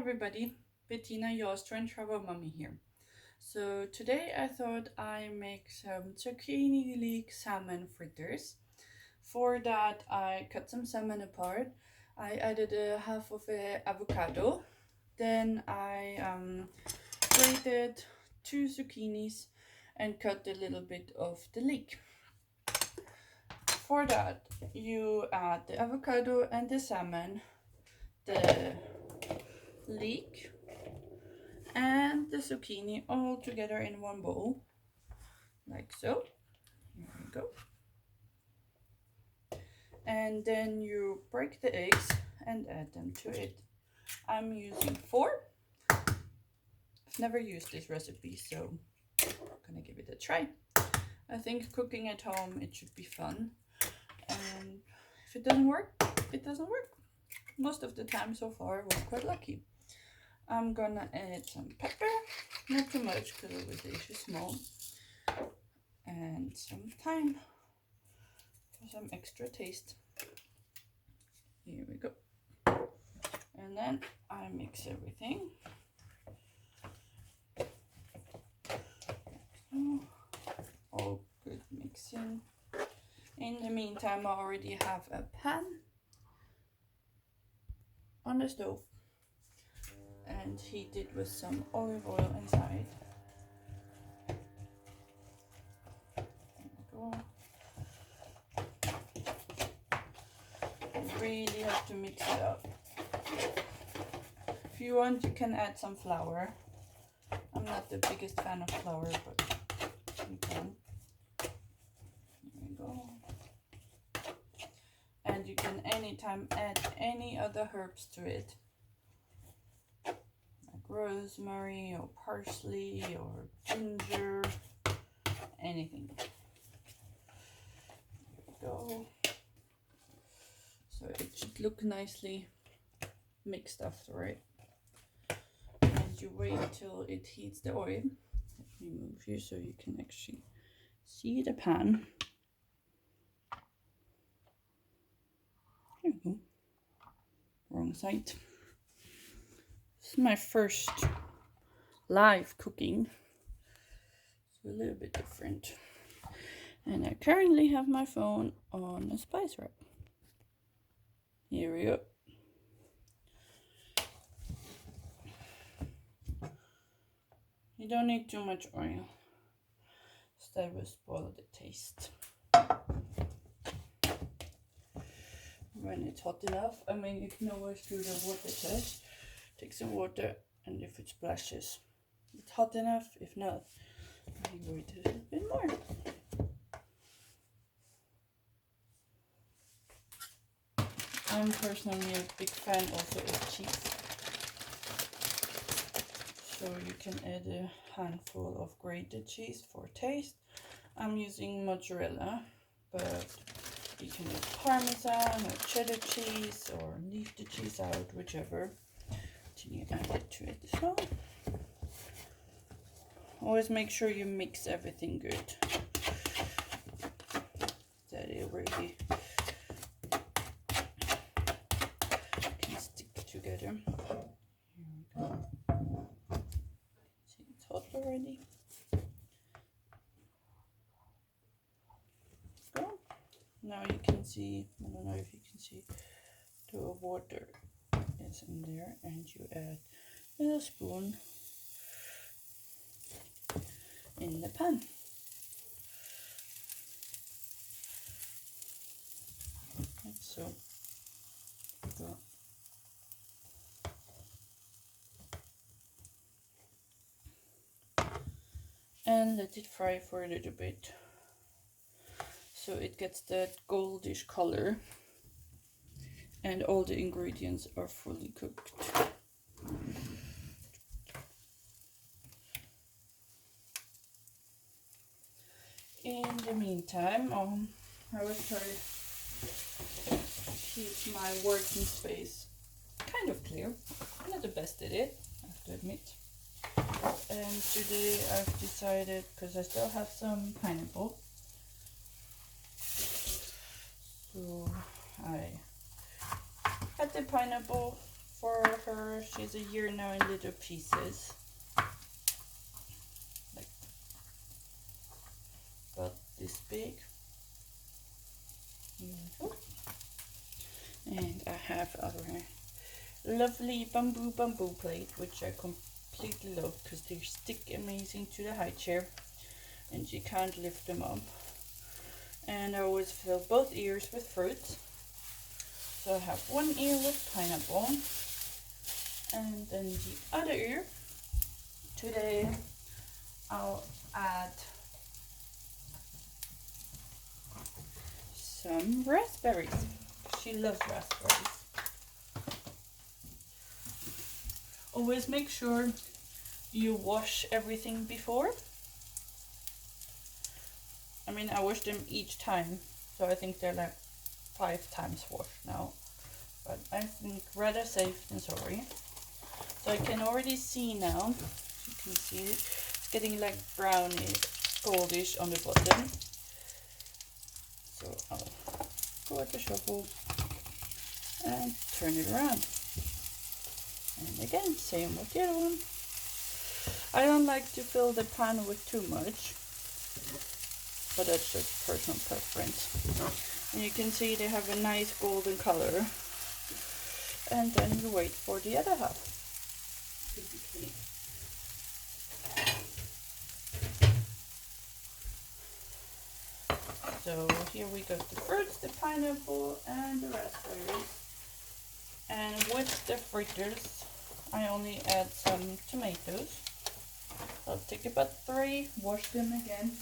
everybody, Bettina, your Austrian travel mommy here. So today I thought I make some zucchini leek salmon fritters. For that I cut some salmon apart. I added a half of a avocado. Then I grated two zucchinis and cut a little bit of the leek. For that you add the avocado and the salmon, the leek and the zucchini all together in one bowl, like so. Here we go. And then you break the eggs and add them to it. I'm using 4. I've never used this recipe, so I'm gonna give it a try. I think cooking at home, it should be fun. And if it doesn't work, it doesn't work. Most of the time so far, I was quite lucky. I'm gonna add some pepper, not too much because the dish is small, and some thyme for some extra taste. Here we go. And then I mix everything. All good mixing. In the meantime, I already have a pan on the stove and heated with some olive oil inside. There we go. You really have to mix it up. If you want, you can add some flour. I'm not the biggest fan of flour, but you can. There we go. And you can anytime add any other herbs to it, like rosemary or parsley or ginger, anything. There we go. So it should look nicely mixed after it. And you wait till it heats the oil. Let me move here so you can actually see the pan. There we go. Wrong side. This is my first live cooking. It's a little bit different. And I currently have my phone on a spice rack. Here we go. You don't need too much oil, so that will spoil the taste. When it's hot enough, I mean, you can always do the water test. Take some water, and if it splashes, it's hot enough. If not, you wait a little bit more. I'm personally a big fan also of cheese. So you can add a handful of grated cheese for taste. I'm using mozzarella, but you can use parmesan or cheddar cheese or leave the cheese out, whichever. Then you add it to it as well. Always make sure you mix everything good, that it really can stick together. Here we go. See, it's hot already. Go. Now you can see, I don't know if you can see, the water is in there, and you add a spoon in the pan. Like so. Go. And let it fry for a little bit, so it gets that goldish color and all the ingredients are fully cooked. In the meantime, I will try to keep my working space kind of clear. I'm not the best at it, I have to admit. And today I've decided, because I still have some pineapple, so I cut the pineapple for her. She's a year now in little pieces. Like about this big. Here we go. And I have our lovely bamboo plate, which I completely love because they stick amazing to the high chair and you can't lift them up. And I always fill both ears with fruits. So I have one ear with pineapple, and then the other ear, today I'll add some raspberries. She loves raspberries. Always make sure you wash everything before. I mean, I wash them each time, so I think they're like 5 times washed now. But I think rather safe than sorry. So I can already see now, you can see it, it's getting like browny, goldish on the bottom. So I'll go with the shovel and turn it around. And again, same with the other one. I don't like to fill the pan with too much, but that's just personal preference. And you can see they have a nice golden color. And then you wait for the other half. So here we got the fruits, the pineapple and the raspberries. And with the fritters, I only add some tomatoes. I'll take about 3, wash them again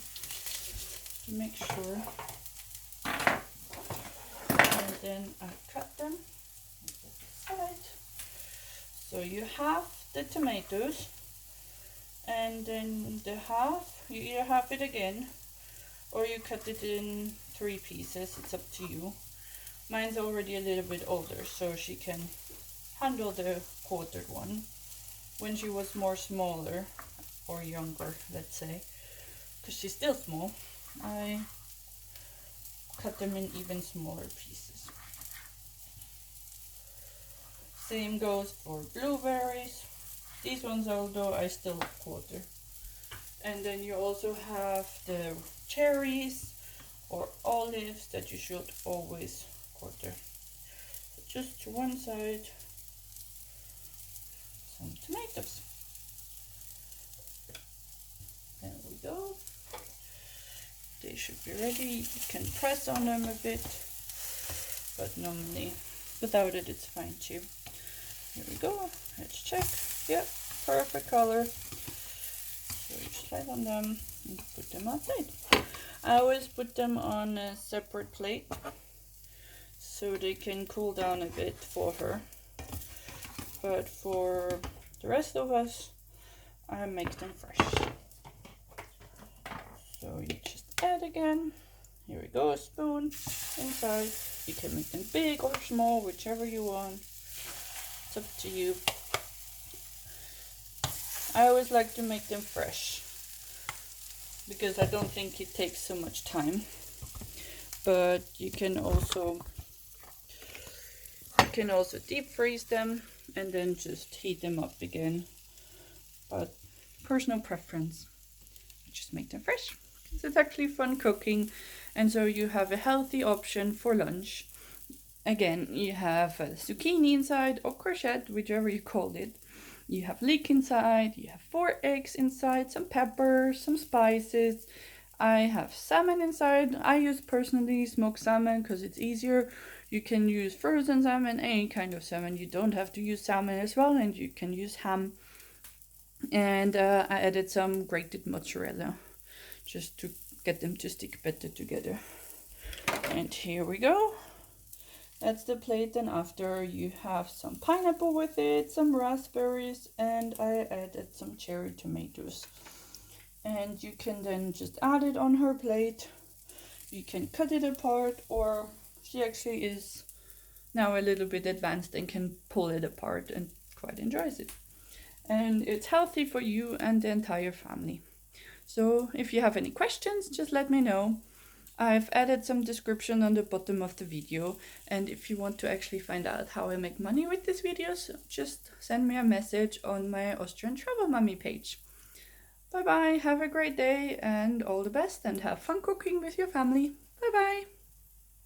to make sure. And then I cut them. So you have the tomatoes, and then the half, you either half it again or you cut it in 3 pieces. It's up to you. Mine's already a little bit older, so she can handle the quartered one. When she was more smaller or younger, let's say, because she's still small, I cut them in even smaller pieces. Same goes for blueberries. These ones, although I still quarter. And then you also have the cherries or olives that you should always quarter. So just to one side, some tomatoes. There we go. They should be ready. You can press on them a bit, but normally without it it's fine too. Here we go. Let's check. Yep, perfect color. So you slide on them and put them outside. I always put them on a separate plate so they can cool down a bit for her. But for the rest of us, I make them fresh. So you just add again. Here we go, a spoon inside. You can make them big or small, whichever you want. It's up to you. I always like to make them fresh because I don't think it takes so much time. But you can also deep freeze them and then just heat them up again. But personal preference, just make them fresh. It's actually fun cooking, and so you have a healthy option for lunch. Again, you have zucchini inside or courgette, whichever you call it. You have leek inside, you have 4 eggs inside, some pepper, some spices. I have salmon inside. I use personally smoked salmon because it's easier. You can use frozen salmon, any kind of salmon. You don't have to use salmon as well, and you can use ham. And I added some grated mozzarella just to get them to stick better together. And here we go. That's the plate. And after, you have some pineapple with it, some raspberries, and I added some cherry tomatoes. And you can then just add it on her plate. You can cut it apart, or she actually is now a little bit advanced and can pull it apart and quite enjoys it. And it's healthy for you and the entire family. So if you have any questions, just let me know. I've added some description on the bottom of the video, and if you want to actually find out how I make money with these videos, just send me a message on my Austrian Travel Mummy page. Bye bye, have a great day and all the best, and have fun cooking with your family. Bye bye.